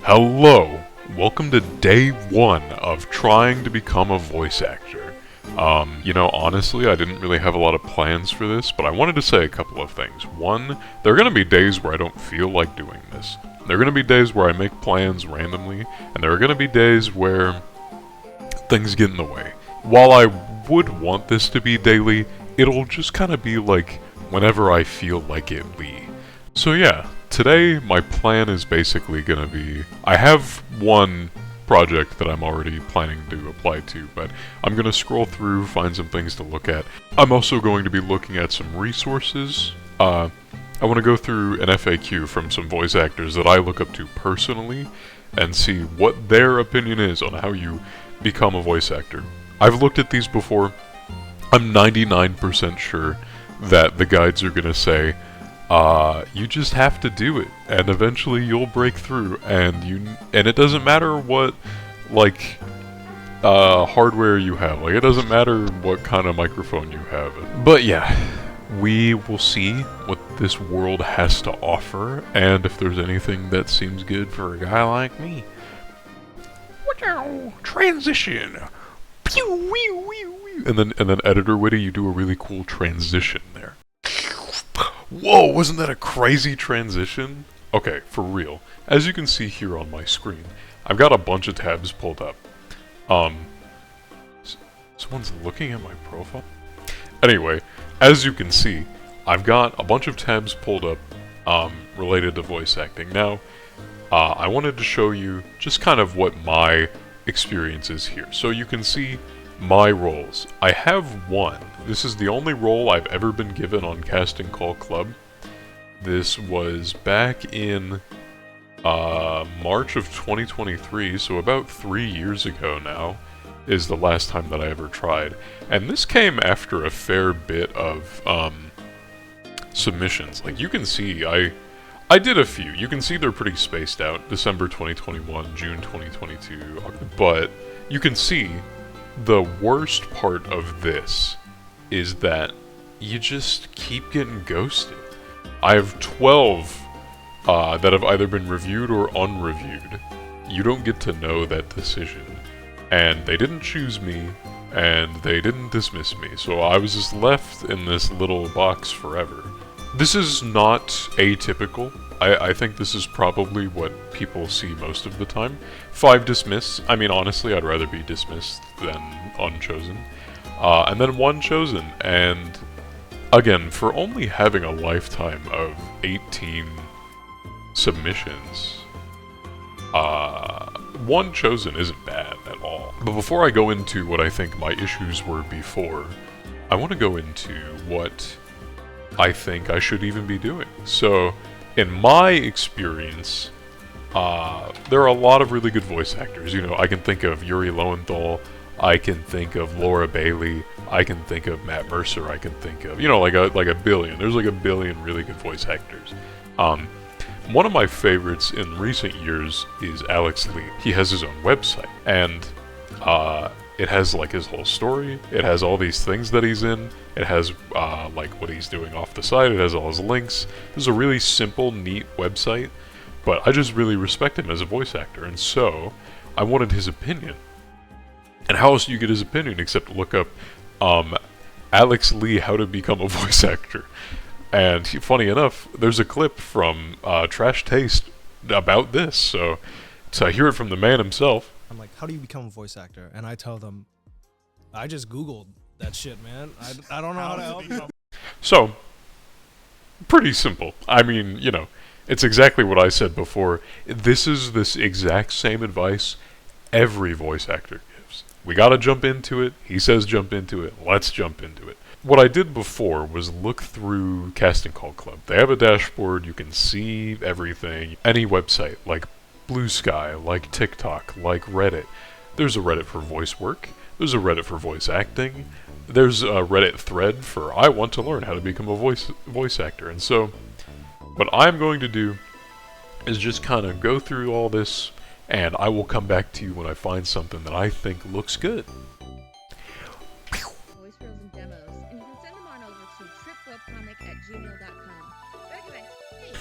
Hello! Welcome to day one of trying to become a voice actor. Honestly, I didn't really have a lot of plans for this, but I wanted to say a couple of things. One, there are going to be days where I don't feel like doing this. There are going to be days where I make plans randomly, and there are going to be days where things get in the way. While I would want this to be daily, it'll just kind of be like whenever I feel like it be. So yeah, today my plan is basically gonna be, I have one project that I'm already planning to apply to, but I'm gonna scroll through, find some things to look at. I'm also going to be looking at some resources. I want to go through an FAQ from some voice actors that I look up to personally and see what their opinion is on how you become a voice actor. I've looked at these before. I'm 99% sure that the guides are gonna say, you just have to do it, and eventually you'll break through, and it doesn't matter what, hardware you have, it doesn't matter what kind of microphone you have. But yeah, we will see what this world has to offer, and if there's anything that seems good for a guy like me. Transition! Pew, wee, wee, wee. And then Editor Witty, you do a really cool transition there. Whoa, wasn't that a crazy transition? Okay, for real. As you can see here on my screen, I've got a bunch of tabs pulled up. Someone's looking at my profile? Anyway, as you can see, I've got a bunch of tabs pulled up, related to voice acting. Now, I wanted to show you just kind of what my experience is here. So you can see my roles. I have one. This is the only role I've ever been given on Casting Call Club. This was back in March of 2023, so about 3 years ago now is the last time that I ever tried. And this came after a fair bit of submissions. Like you can see, I did a few. You can see they're pretty spaced out. December 2021, June 2022. But you can see the worst part of this is that you just keep getting ghosted. I have 12 that have either been reviewed or unreviewed. You don't get to know that decision. And they didn't choose me, and they didn't dismiss me, so I was just left in this little box forever. This is not atypical. I think this is probably what people see most of the time. 5 dismissed. I mean, honestly, I'd rather be dismissed than unchosen. And then 1 chosen. And again, for only having a lifetime of 18 submissions, 1 chosen isn't bad at all. But before I go into what I think my issues were before, I want to go into what I think I should even be doing. So, in my experience, there are a lot of really good voice actors. I can think of Yuri Lowenthal, I can think of Laura Bailey, I can think of Matt Mercer, I can think of, like a billion. There's like a billion really good voice actors. One of my favorites in recent years is Alex Lee. He has his own website, and it has like his whole story, it has all these things that he's in, it has like what he's doing off the side, it has all his links. This is a really simple, neat website, but I just really respect him as a voice actor, and so I wanted his opinion. And how else do you get his opinion except to look up Alex Lee, how to become a voice actor? And funny enough, there's a clip from Trash Taste about this, so to hear it from the man himself. I'm like, how do you become a voice actor? And I tell them, I just Googled that shit, man. I don't know how to help you. So, pretty simple. I mean, it's exactly what I said before. This is this exact same advice every voice actor gives. We gotta jump into it. He says jump into it. Let's jump into it. What I did before was look through Casting Call Club. They have a dashboard. You can see everything. Any website, like BlueSky, like TikTok, like Reddit. There's a Reddit for voice work. There's a Reddit for voice acting. There's a Reddit thread for I want to learn how to become a voice actor. And so, what I'm going to do is just kind of go through all this, and I will come back to you when I find something that I think looks good. Voice reels and demos, and you can send them on over to tripwebcomic@gmail.com. But anyway, hey.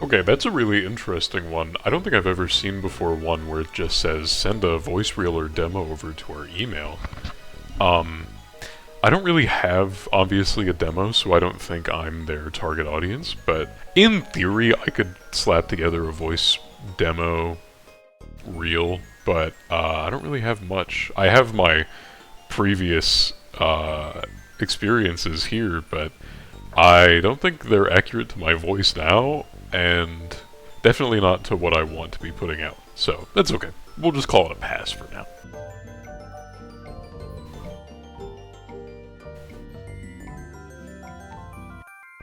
Okay, that's a really interesting one. I don't think I've ever seen before one where it just says send a voice reel or demo over to our email. I don't really have, obviously, a demo, so I don't think I'm their target audience, but in theory, I could slap together a voice demo reel, but I don't really have much. I have my previous experiences here, but I don't think they're accurate to my voice now, and definitely not to what I want to be putting out. So, that's okay. We'll just call it a pass for now.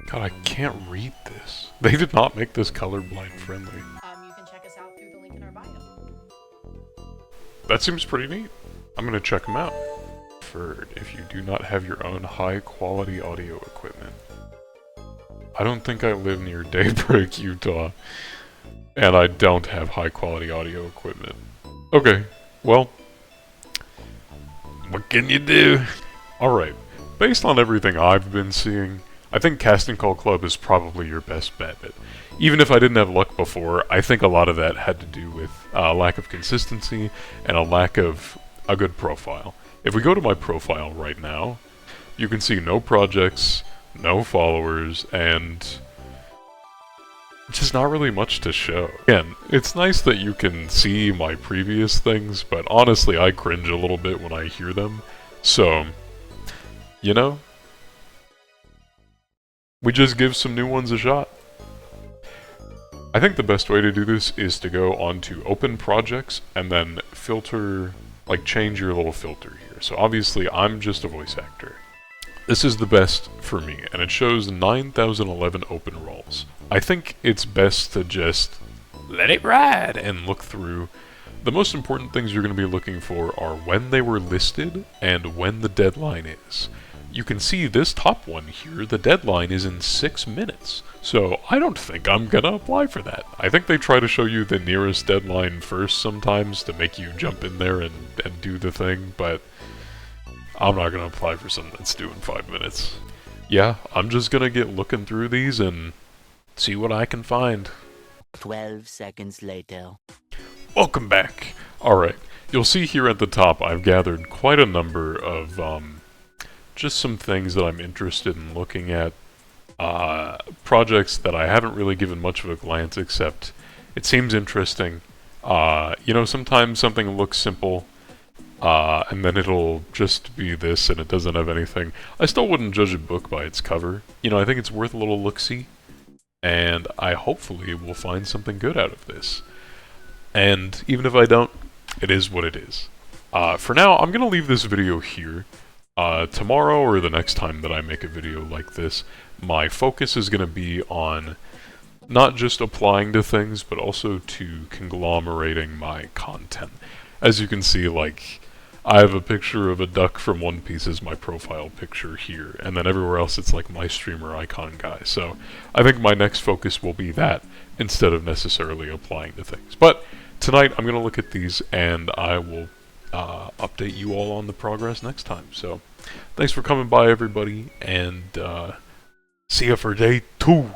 God, I can't read this. They did not make this colorblind friendly. You can check us out through the link in our bio. That seems pretty neat. I'm gonna check them out. If you do not have your own high-quality audio equipment. I don't think I live near Daybreak, Utah. And I don't have high-quality audio equipment. Okay, well, what can you do? Alright, based on everything I've been seeing, I think Casting Call Club is probably your best bet. But even if I didn't have luck before, I think a lot of that had to do with a lack of consistency and a lack of a good profile. If we go to my profile right now, you can see no projects, no followers, and just not really much to show. Again, it's nice that you can see my previous things, but honestly I cringe a little bit when I hear them. So, you know, we just give some new ones a shot. I think the best way to do this is to go onto open projects and then filter, like change your little filter here. So obviously I'm just a voice actor. This is the best for me, and it shows 9,011 open roles. I think it's best to just let it ride and look through. The most important things you're going to be looking for are when they were listed and when the deadline is. You can see this top one here, the deadline is in 6 minutes. So I don't think I'm gonna apply for that. I think they try to show you the nearest deadline first sometimes to make you jump in there and do the thing, but I'm not gonna apply for something that's due in 5 minutes. Yeah, I'm just gonna get looking through these and see what I can find. 12 seconds later. Welcome back! Alright, you'll see here at the top I've gathered quite a number of, just some things that I'm interested in looking at. Projects that I haven't really given much of a glance, except it seems interesting. You know, sometimes something looks simple, and then it'll just be this and it doesn't have anything. I still wouldn't judge a book by its cover. You know, I think it's worth a little look-see, and I hopefully will find something good out of this. And even if I don't, it is what it is. For now, I'm gonna leave this video here. Tomorrow or the next time that I make a video like this, my focus is going to be on not just applying to things, but also to conglomerating my content. As you can see, like, I have a picture of a duck from One Piece as my profile picture here, and then everywhere else it's like my streamer icon guy. So I think my next focus will be that, instead of necessarily applying to things. But tonight I'm going to look at these, and I will update you all on the progress next time. So thanks for coming by, everybody, and see you for day 2.